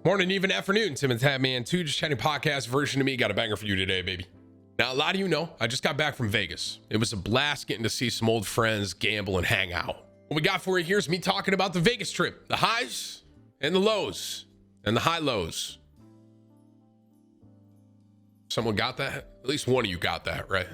Morning, even afternoon. Timthetatman 2, just chatting podcast version of me. Got a banger for you today, baby. Now, a lot of you know, I just got back from Vegas. It was a blast getting to see some old friends, gamble, and hang out. What we got for you here is me talking about the Vegas trip, the highs and the lows, and the high lows. Someone got that? At least one of you got that, right?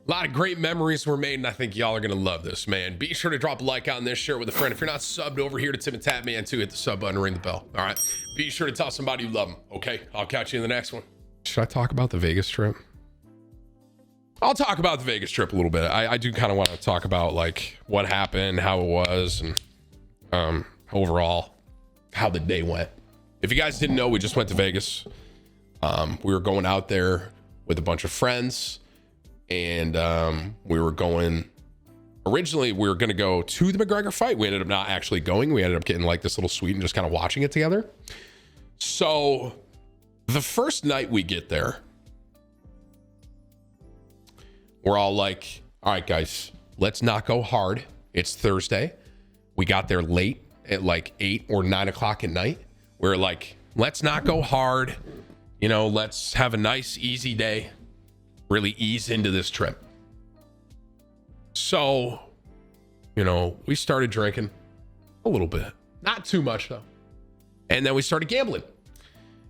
A lot of great memories were made, and I think y'all are going to love this, man. Be sure to drop a like on this, share it with a friend. If you're not subbed over here to Timthetatman 2, hit the sub button, ring the bell. All right? Be sure to tell somebody you love them, okay? I'll catch you in the next one. Should I talk about the Vegas trip? I'll talk about the Vegas trip a little bit. I do kind of want to talk about, like, what happened, how it was, and overall, how the day went. If you guys didn't know, we just went to Vegas. We were going out there with a bunch of friends. And we were going, originally we were going to go to the McGregor fight. We ended up not actually going. We ended up getting like this little suite and just kind of watching it together. So the first night we get there, we're all like, all right, guys, let's not go hard. It's Thursday. We got there late at like 8 or 9 o'clock at night. We're like, let's not go hard. You know, let's have a nice, easy day. Really ease into this trip. So, you know, we started drinking a little bit, not too much though. And then we started gambling.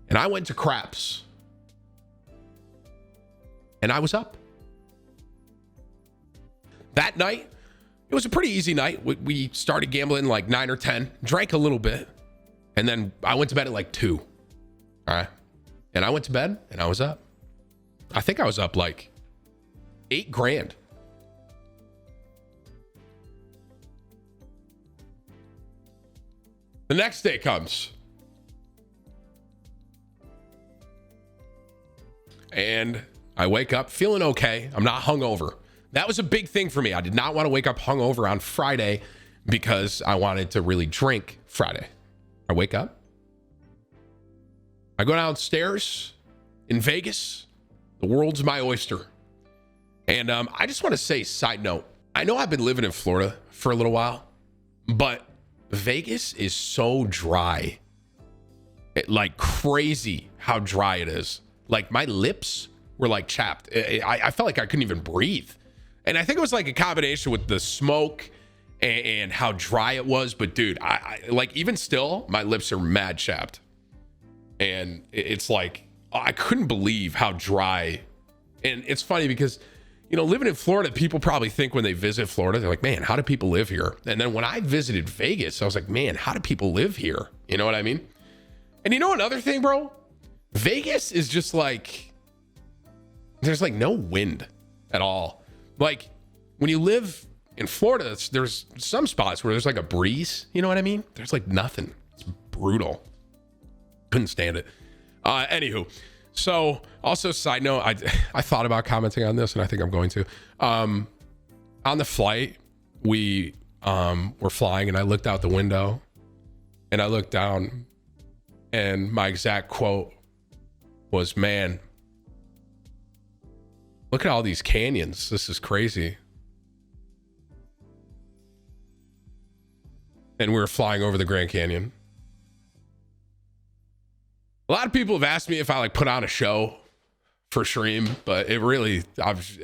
And I went to craps. And I was up. That night, it was a pretty easy night. We started gambling like 9 or 10, drank a little bit. And then I went to bed at like 2. All right. And I went to bed and I was up. I think I was up like $8,000. The next day comes. And I wake up feeling okay. I'm not hungover. That was a big thing for me. I did not want to wake up hungover on Friday because I wanted to really drink Friday. I wake up. I go downstairs in Vegas. The world's my oyster. And I just want to say, side note, I know I've been living in Florida for a little while, but Vegas is so dry. Like crazy how dry it is. Like my lips were like chapped. I felt like I couldn't even breathe. And I think it was like a combination with the smoke and how dry it was. But dude, I like even still, my lips are mad chapped. And it's like, I couldn't believe how dry. And it's funny because, you know, living in Florida, people probably think when they visit Florida, they're like, man, how do people live here? And then when I visited Vegas, I was like, man, how do people live here? You know what I mean? And you know another thing, bro? Vegas is just like, there's like no wind at all. Like when you live in Florida, there's some spots where there's like a breeze. You know what I mean? There's like nothing. It's brutal. Couldn't stand it. Anywho, so also side note, I thought about commenting on this and I think I'm going to. On the flight, we were flying and I looked out the window and I looked down and my exact quote was, man, look at all these canyons. This is crazy. And we were flying over the Grand Canyon. A lot of people have asked me if I like put on a show for stream, but it really,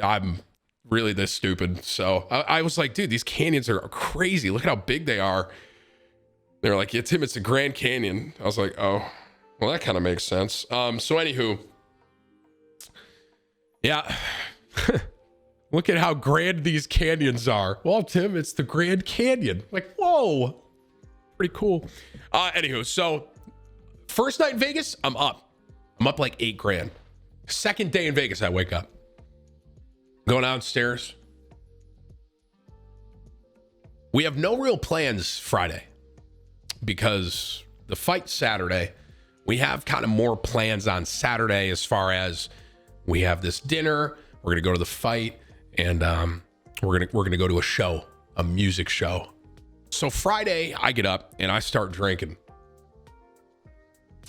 I'm really this stupid. So I was like, dude, these canyons are crazy. Look at how big they are. They're like, yeah, Tim, it's the Grand Canyon. I was like, oh, well, that kind of makes sense. So anywho, yeah, look at how grand these canyons are. Well, Tim, it's the Grand Canyon. Like, whoa, pretty cool. Anywho, so first night in Vegas, I'm up. I'm up like $8,000. Second day in Vegas, I wake up. Going downstairs. We have no real plans Friday because the fight's Saturday. We have kind of more plans on Saturday as far as we have this dinner. We're going to go to the fight and we're going to go to a show, a music show. So Friday, I get up and I start drinking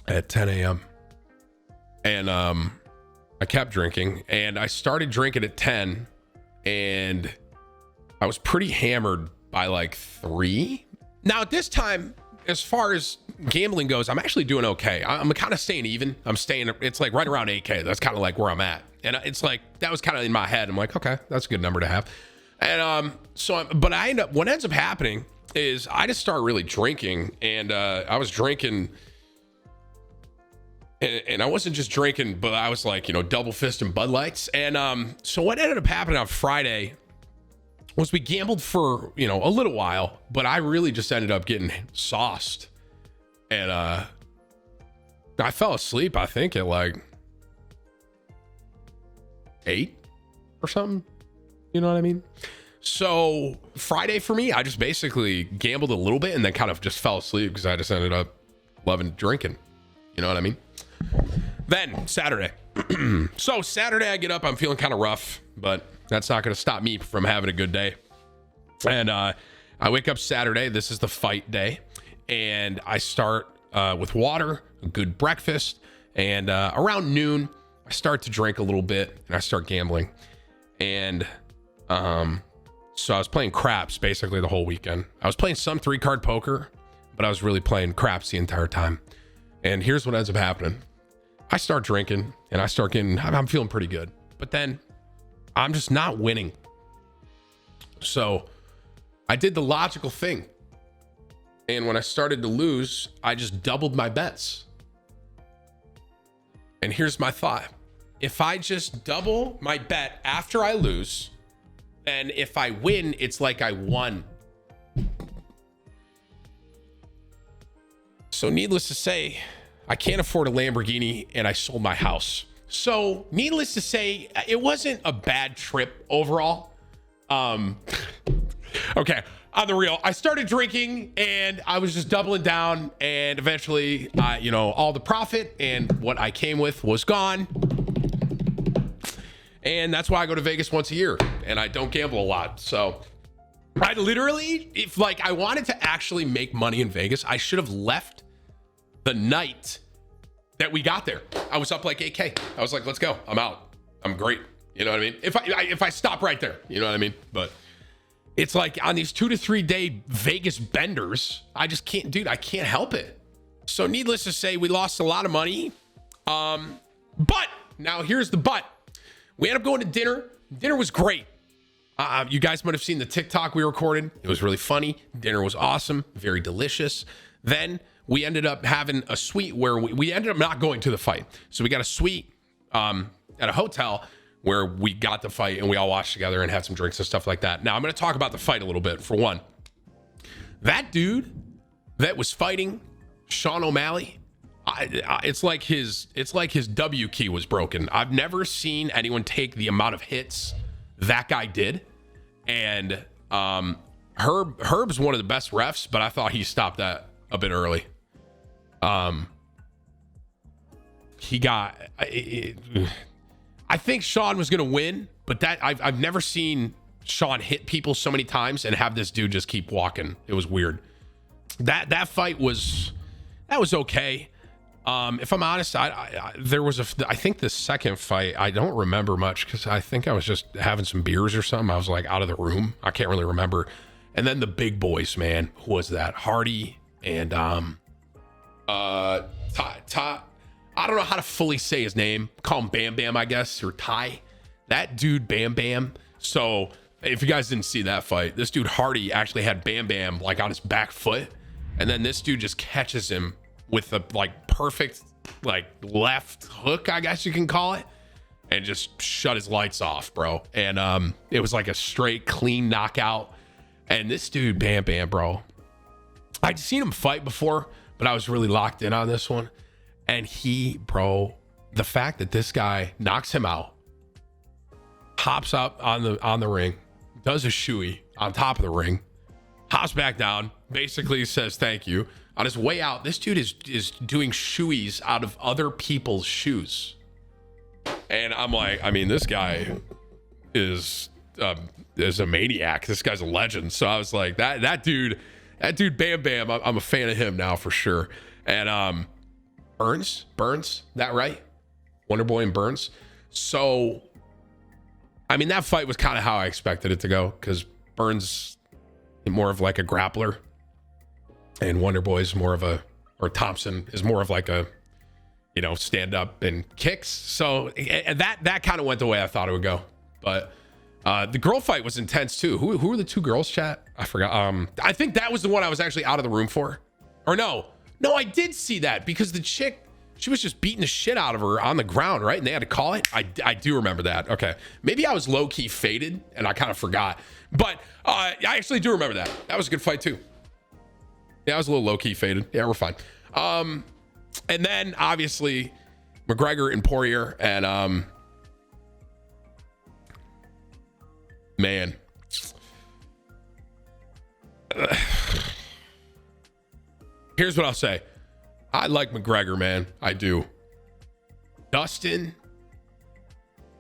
at 10 a.m. And I kept drinking and I started drinking at 10 and I was pretty hammered by like 3. Now at this time, as far as gambling goes, I'm actually doing okay. I'm kind of staying even. It's like right around 8K. That's kind of like where I'm at. And it's like, that was kind of in my head. I'm like, okay, that's a good number to have. And what ends up happening is I just start really drinking. And I was drinking, and I wasn't just drinking, but I was like, double fisting Bud Lights. And so what ended up happening on Friday was we gambled for, a little while, but I really just ended up getting sauced. And I fell asleep, I think, at like 8 or something. You know what I mean? So Friday for me, I just basically gambled a little bit and then kind of just fell asleep because I just ended up loving drinking. You know what I mean? Then Saturday. So Saturday I get up, I'm feeling kind of rough, but that's not going to stop me from having a good day. And I wake up Saturday. This is the fight day. And I start with water, a good breakfast. And around noon, I start to drink a little bit and I start gambling. And so I was playing craps basically the whole weekend. I was playing some 3-card poker, but I was really playing craps the entire time. And here's what ends up happening. I start drinking and I'm feeling pretty good. But then I'm just not winning. So I did the logical thing. And when I started to lose, I just doubled my bets. And here's my thought. If I just double my bet after I lose, then if I win, it's like I won. So needless to say, I can't afford a Lamborghini and I sold my house. So needless to say, it wasn't a bad trip overall. Okay, on the real, I started drinking and I was just doubling down, and eventually, all the profit and what I came with was gone. And that's why I go to Vegas once a year and I don't gamble a lot. So I literally, if like I wanted to actually make money in Vegas, I should have left the night that we got there. I was up like 8K. I was like, let's go. I'm out. I'm great. You know what I mean? If I stop right there, you know what I mean? But it's like on these 2 to 3 day Vegas benders, I just can't, dude, I can't help it. So needless to say, we lost a lot of money. But now here's the but. We ended up going to dinner. Dinner was great. You guys might have seen the TikTok we recorded. It was really funny. Dinner was awesome, very delicious. Then we ended up having a suite where we ended up not going to the fight. So we got a suite at a hotel where we got the fight and we all watched together and had some drinks and stuff like that. Now I'm going to talk about the fight a little bit. For one, that dude that was fighting Sean O'Malley, it's like his W key was broken. I've never seen anyone take the amount of hits that guy did. And Herb's one of the best refs, but I thought he stopped that a bit early. I think Sean was going to win, but that I've never seen Sean hit people so many times and have this dude just keep walking. It was weird. That fight was okay. If I'm honest, I think the second fight, I don't remember much because I think I was just having some beers or something. I was like out of the room. I can't really remember. And then the big boys, man, who was that? Hardy and I don't know how to fully say his name. Call him Bam Bam, I guess, or Ty. That dude, Bam Bam. So if you guys didn't see that fight, this dude Hardy actually had Bam Bam like on his back foot, and then this dude just catches him with a like perfect like left hook, I guess you can call it, and just shut his lights off, bro. And it was like a straight clean knockout. And this dude, Bam Bam, bro, I'd seen him fight before, but I was really locked in on this one. And the fact that this guy knocks him out, hops up on the ring, does a shoey on top of the ring, hops back down, basically says thank you. On his way out, this dude is doing shoeys out of other people's shoes. And I'm like, I mean, this guy is a maniac. This guy's a legend. So I was like, that dude Bam Bam, I'm a fan of him now for sure. And Burns, that right? Wonder Boy and Burns. So, I mean, that fight was kind of how I expected it to go because Burns is more of like a grappler and Wonder Boy is more of a or Thompson is more of like a, stand up and kicks. So that kind of went the way I thought it would go. But the girl fight was intense too. Who were the two girls, chat? I forgot. I think that was the one I was actually out of the room for. Or no, I did see that because the chick, she was just beating the shit out of her on the ground, right? And they had to call it. I do remember that. Okay. Maybe I was low key faded and I kind of forgot. But I actually do remember that. That was a good fight too. Yeah, I was a little low key faded. Yeah, we're fine. And then obviously McGregor and Poirier, and man, here's what I'll say. I like McGregor, man. I do. Dustin,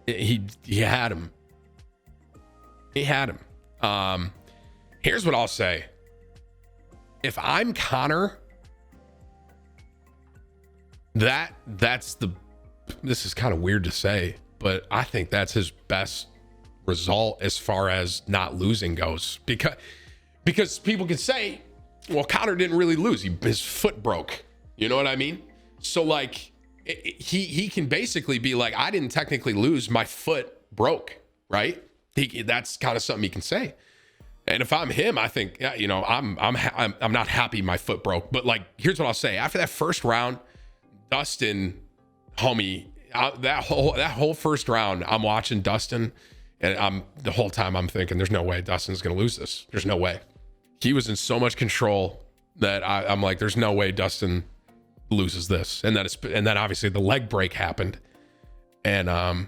he had him. He had him. Here's what I'll say. If I'm Conor, this is kind of weird to say, but I think that's his best result as far as not losing goes. Because people can say, well, Conor didn't really lose. His foot broke. You know what I mean? So like he can basically be like, I didn't technically lose. My foot broke, right? That's kind of something he can say. And if I'm him, I think, I'm not happy my foot broke. But like, here's what I'll say. After that first round, Dustin, homie, that whole first round, I'm watching Dustin, and the whole time I'm thinking, there's no way Dustin's gonna lose this. There's no way. He was in so much control that I'm like, there's no way Dustin loses this. And then obviously the leg break happened, and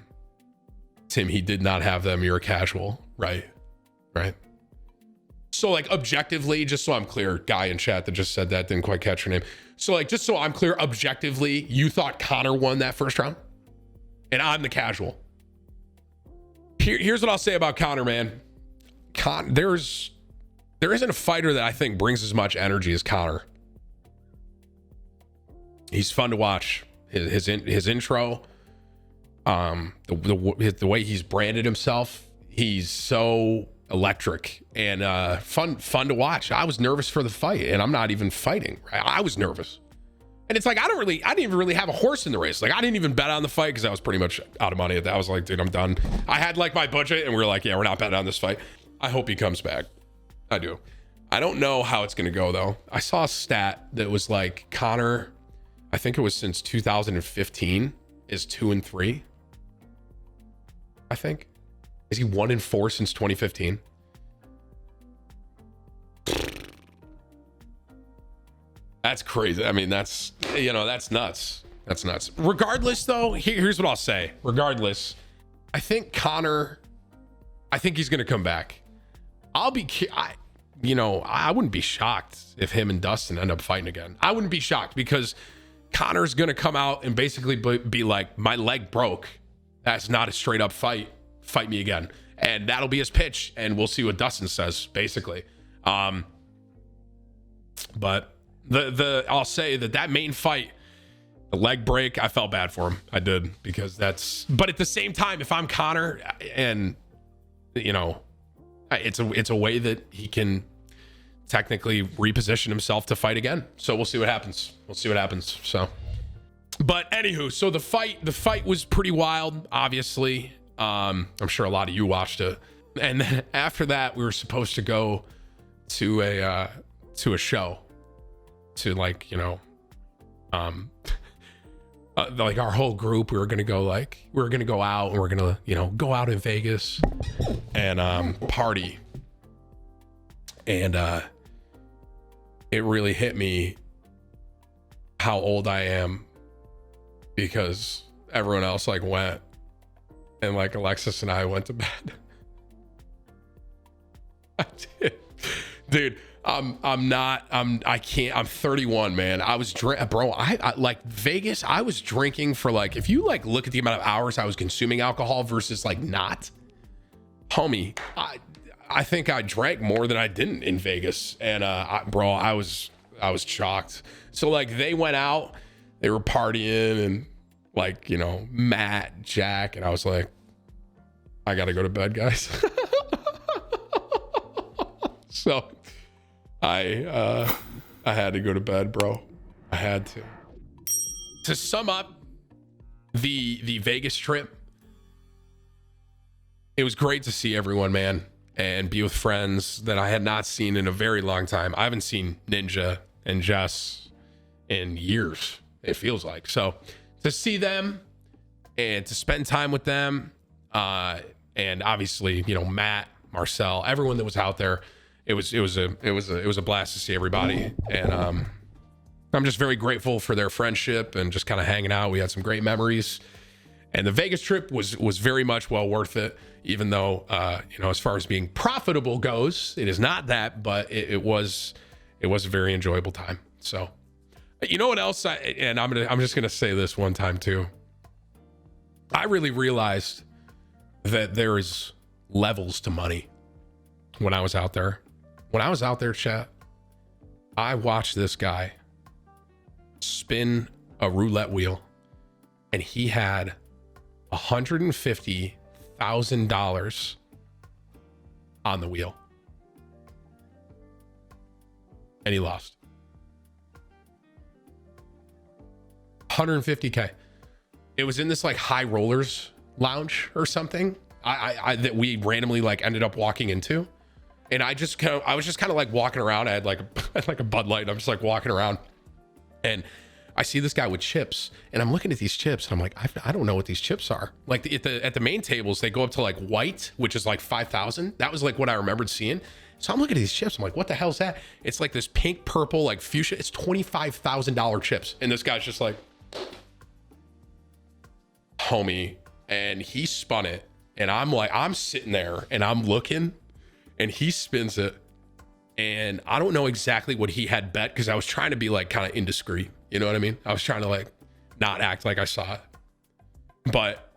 Tim, he did not have them. You're a casual, right? So like objectively, just so I'm clear, guy in chat that just said that, didn't quite catch your name. So like, just so I'm clear, objectively, you thought Conor won that first round, and I'm the casual. Here's what I'll say about Conor, man. There isn't a fighter that I think brings as much energy as Conor. He's fun to watch. His intro, the way he's branded himself, he's so electric and fun to watch. I was nervous for the fight, and I'm not even fighting. Right? I was nervous, and it's like I didn't even really have a horse in the race. Like I didn't even bet on the fight because I was pretty much out of money at that. I was like, dude, I'm done. I had like my budget, and we were like, yeah, we're not betting on this fight. I hope he comes back. I do. I don't know how it's gonna go though. I saw a stat that was like Conor, I think it was since 2015, is 2-3. I think. Is he 1-4 since 2015? That's crazy. I mean, that's nuts. That's nuts. Regardless, though, here's what I'll say. Regardless, I think Conor, I think he's going to come back. I wouldn't be shocked if him and Dustin end up fighting again. I wouldn't be shocked because Conor's going to come out and basically be like, my leg broke. That's not a straight up fight. Fight me again. And that'll be his pitch. And we'll see what Dustin says, basically. But I'll say that main fight, the leg break, I felt bad for him. I did, because but at the same time, if I'm Conor, and it's a way that he can technically reposition himself to fight again. So we'll see what happens. So, but anywho, so the fight was pretty wild, obviously. I'm sure a lot of you watched it. And then after that, we were supposed to go to a show, to like like our whole group. We were gonna go out, and we're gonna go out in Vegas and party. And it really hit me how old I am, because everyone else like went, and like Alexis and I went to bed. I did. Dude, I'm 31, man. I was bro, I like Vegas, I was drinking for like, if you like look at the amount of hours I was consuming alcohol versus like not, homie, I think I drank more than I didn't in Vegas. And bro, I was shocked. So like they went out, they were partying, and like, Matt, Jack, and I was like, I gotta go to bed, guys. So I had to go to bed, bro. I had to. To sum up the Vegas trip, it was great to see everyone, man, and be with friends that I had not seen in a very long time. I haven't seen Ninja and Jess in years, it feels like. So to see them and to spend time with them, and obviously, you know, Matt, Marcel, everyone that was out there, it was a blast to see everybody. And I'm just very grateful for their friendship and just kind of hanging out. We had some great memories, and the Vegas trip was very much well worth it. Even though, you know, as far as being profitable goes, it is not that, but it was a very enjoyable time. So, you know what else? I'm just gonna say this one time too. I really realized that there is levels to money when I was out there. When I was out there, chat, I watched this guy spin a roulette wheel, and he had $150,000 on the wheel, and he lost. 150K. It was in this like high rollers lounge or something I that we randomly like ended up walking into, and I was just kind of like walking around. I had like a Bud Light, and I'm just like walking around, and I see this guy with chips, and I'm looking at these chips, and I'm like, I don't know what these chips are. Like at the main tables, they go up to like white, which is like 5,000. That was like what I remembered seeing. So I'm looking at these chips. I'm like, what the hell's that? It's like this pink, purple, like fuchsia. It's $25,000 chips. And this guy's just like, homie. And he spun it. And I'm like, I'm sitting there and I'm looking, and he spins it. And I don't know exactly what he had bet, because I was trying to be like kind of indiscreet. You know what I mean? I was trying to like not act like I saw it. But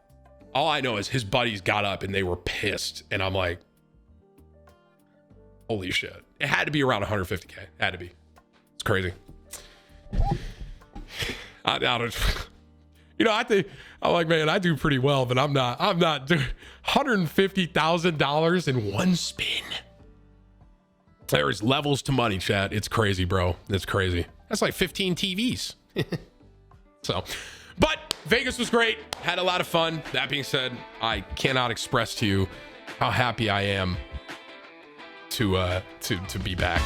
all I know is his buddies got up and they were pissed. And I'm like, holy shit. It had to be around 150K. It had to be. It's crazy. I don't, you know, I think I'm like, man, I do pretty well, but I'm not doing $150,000 in one spin. There is levels to money, chat. It's crazy, bro. It's crazy. That's like 15 TVs. So, but Vegas was great. Had a lot of fun. That being said, I cannot express to you how happy I am to be back.